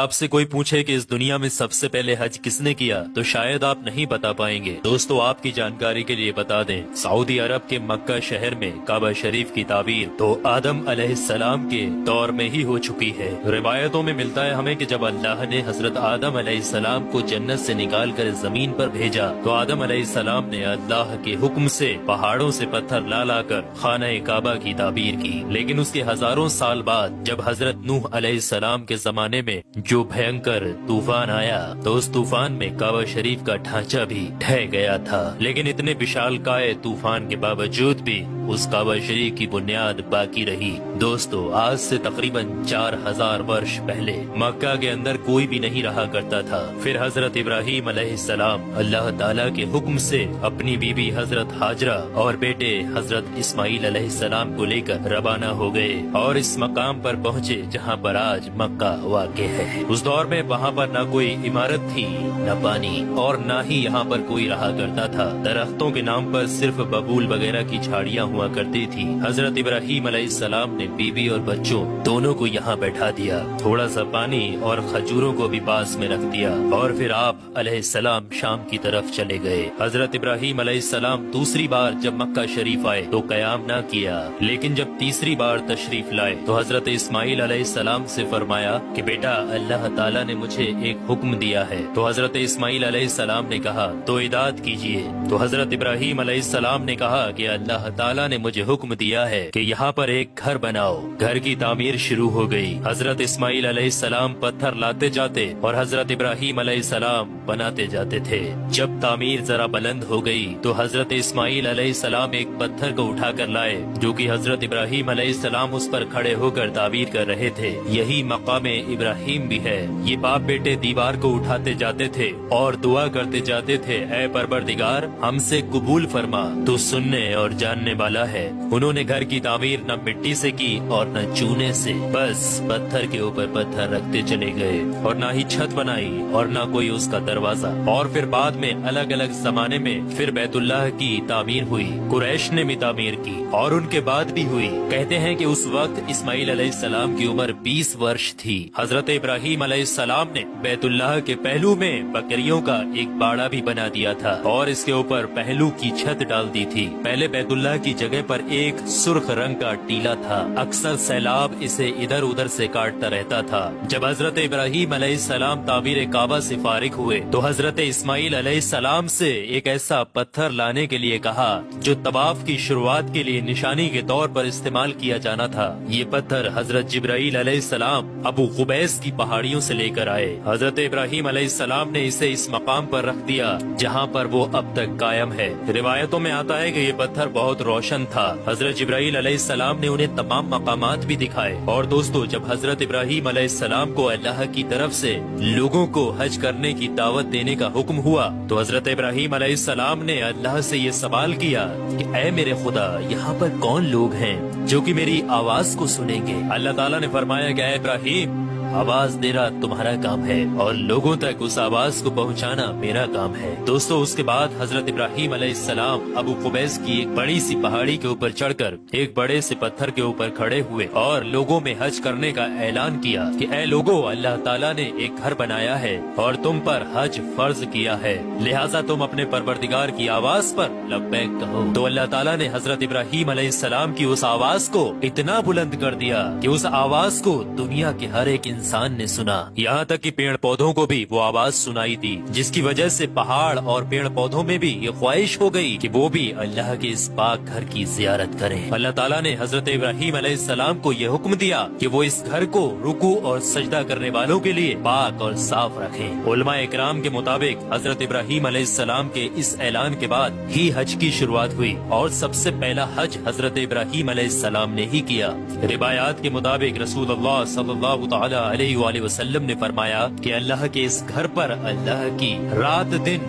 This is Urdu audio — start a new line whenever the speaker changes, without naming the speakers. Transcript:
آپ سے کوئی پوچھے کہ اس دنیا میں سب سے پہلے حج کس نے کیا تو شاید آپ نہیں بتا پائیں گے۔ دوستو آپ کی جانکاری کے لیے بتا دیں، سعودی عرب کے مکہ شہر میں کعبہ شریف کی تعبیر تو آدم علیہ السلام کے دور میں ہی ہو چکی ہے۔ روایتوں میں ملتا ہے ہمیں کہ جب اللہ نے حضرت آدم علیہ السلام کو جنت سے نکال کر زمین پر بھیجا تو آدم علیہ السلام نے اللہ کے حکم سے پہاڑوں سے پتھر لا کر خانہ کعبہ کی تعبیر کی، لیکن اس کے ہزاروں سال بعد جب حضرت نوح علیہ السلام کے زمانے میں جو بھینکر طوفان آیا تو اس طوفان میں کعبہ شریف کا ڈھانچہ بھی ڈھہ گیا تھا، لیکن اتنے وشال کائے طوفان کے باوجود بھی اس کعبہ شریف کی بنیاد باقی رہی۔ دوستو آج سے تقریباً 4000 ورش پہلے مکہ کے اندر کوئی بھی نہیں رہا کرتا تھا۔ پھر حضرت ابراہیم علیہ السلام اللہ تعالیٰ کے حکم سے اپنی بیوی حضرت ہاجرہ اور بیٹے حضرت اسماعیل علیہ السلام کو لے کر روانہ ہو گئے اور اس مقام پر پہنچے جہاں پر آج مکہ واقع ہے۔ اس دور میں وہاں پر نہ کوئی عمارت تھی، نہ پانی، اور نہ ہی یہاں پر کوئی رہا کرتا تھا۔ درختوں کے نام پر صرف ببول وغیرہ کی جھاڑیاں ہوا کرتی تھی۔ حضرت ابراہیم علیہ السلام نے بیوی اور بچوں دونوں کو یہاں بیٹھا دیا، تھوڑا سا پانی اور کھجوروں کو بھی پاس میں رکھ دیا، اور پھر آپ علیہ السلام شام کی طرف چلے گئے۔ حضرت ابراہیم علیہ السلام دوسری بار جب مکہ شریف آئے تو قیام نہ کیا، لیکن جب تیسری بار تشریف لائے تو حضرت اسماعیل علیہ السلام سے فرمایا کہ بیٹا اللہ تعالیٰ نے مجھے ایک حکم دیا ہے۔ تو حضرت اسماعیل علیہ السلام نے کہا تو اطاعت کیجیے۔ تو حضرت ابراہیم علیہ السلام نے کہا کہ اللہ تعالیٰ نے مجھے حکم دیا ہے کہ یہاں پر ایک گھر بناؤ۔ گھر کی تعمیر شروع ہو گئی۔ حضرت اسماعیل علیہ السلام پتھر لاتے جاتے اور حضرت ابراہیم علیہ السلام بناتے جاتے تھے۔ جب تعمیر ذرا بلند ہو گئی تو حضرت اسماعیل علیہ السلام ایک پتھر کو اٹھا کر لائے جو کہ حضرت ابراہیم علیہ السلام اس پر کھڑے ہو کر تعبیر کر رہے تھے۔ یہی مقام ابراہیم بھی ہے۔ یہ باپ بیٹے دیوار کو اٹھاتے جاتے تھے اور دعا کرتے جاتے تھے، اے پروردگار ہم سے قبول فرما، تو سننے اور جاننے والا ہے۔ انہوں نے گھر کی تعمیر نہ مٹی سے کی اور نہ چونے سے، بس پتھر کے اوپر پتھر رکھتے چلے گئے، اور نہ ہی چھت بنائی اور نہ کوئی اس کا دروازہ۔ اور پھر بعد میں الگ الگ زمانے میں پھر بیت اللہ کی تعمیر ہوئی، قریش نے بھی تعمیر کی اور ان کے بعد بھی ہوئی۔ کہتے ہیں کہ اس وقت اسماعیل علیہ السلام کی عمر 20 ورش تھی۔ حضرت ابراہیم علیہ السلام نے بیت اللہ کے پہلو میں بکریوں کا ایک باڑا بھی بنا دیا تھا اور اس کے اوپر پہلو کی چھت ڈال دی تھی۔ پہلے بیت اللہ کی جگہ پر ایک سرخ رنگ کا ٹیلا تھا، اکثر سیلاب اسے ادھر ادھر سے کاٹتا رہتا تھا۔ جب حضرت ابراہیم علیہ السلام تعمیر کعبہ سے فارغ ہوئے تو حضرت اسماعیل علیہ السلام سے ایک ایسا پتھر لانے کے لیے کہا جو طواف کی شروعات کے لیے نشانی کے طور پر استعمال کیا جانا تھا۔ یہ پتھر حضرت جبرائیل علیہ السلام ابو قبیس کی پہاڑیوں سے لے کر آئے۔ حضرت ابراہیم علیہ السلام نے اسے اس مقام پر رکھ دیا جہاں پر وہ اب تک قائم ہے۔ روایتوں میں آتا ہے کہ یہ پتھر بہت روشن تھا۔ حضرت جبرائیل علیہ السلام نے انہیں تمام مقامات بھی دکھائے۔ اور دوستو جب حضرت ابراہیم علیہ السلام کو اللہ کی طرف سے لوگوں کو حج کرنے کی دعوت دینے کا حکم ہوا تو حضرت ابراہیم علیہ السلام نے اللہ سے یہ سوال کیا کہ اے میرے خدا یہاں پر کون لوگ ہیں جو کہ میری آواز کو سنیں گے؟ اللہ تعالیٰ نے فرمایا کہ اے ابراہیم آواز دینا تمہارا کام ہے اور لوگوں تک اس آواز کو پہنچانا میرا کام ہے۔ دوستو اس کے بعد حضرت ابراہیم علیہ السلام ابو قبیس کی ایک بڑی سی پہاڑی کے اوپر چڑھ کر ایک بڑے سے پتھر کے اوپر کھڑے ہوئے اور لوگوں میں حج کرنے کا اعلان کیا کہ اے لوگوں اللہ تعالیٰ نے ایک گھر بنایا ہے اور تم پر حج فرض کیا ہے، لہٰذا تم اپنے پروردگار کی آواز پر لبیک کہو۔ تو اللہ تعالیٰ نے حضرت ابراہیم علیہ السلام کی اس آواز کو اتنا بلند کر دیا کہ اس آواز کو دنیا کے ہر ایک انسان نے سنا، یہاں تک کہ پیڑ پودوں کو بھی وہ آواز سنائی دی، جس کی وجہ سے پہاڑ اور پیڑ پودوں میں بھی یہ خواہش ہو گئی کہ وہ بھی اللہ کے اس پاک گھر کی زیارت کریں۔ اللہ تعالیٰ نے حضرت ابراہیم علیہ السلام کو یہ حکم دیا کہ وہ اس گھر کو رکوع اور سجدہ کرنے والوں کے لیے پاک اور صاف رکھیں۔ علماء اکرام کے مطابق حضرت ابراہیم علیہ السلام کے اس اعلان کے بعد ہی حج کی شروعات ہوئی اور سب سے پہلا حج حضرت ابراہیم علیہ السلام نے ہی کیا۔ روایات کے مطابق رسول اللہ صلی اللہ تعالی علیہ وآلہ وسلم نے فرمایا کہ اللہ کے اس گھر پر اللہ کی رات دن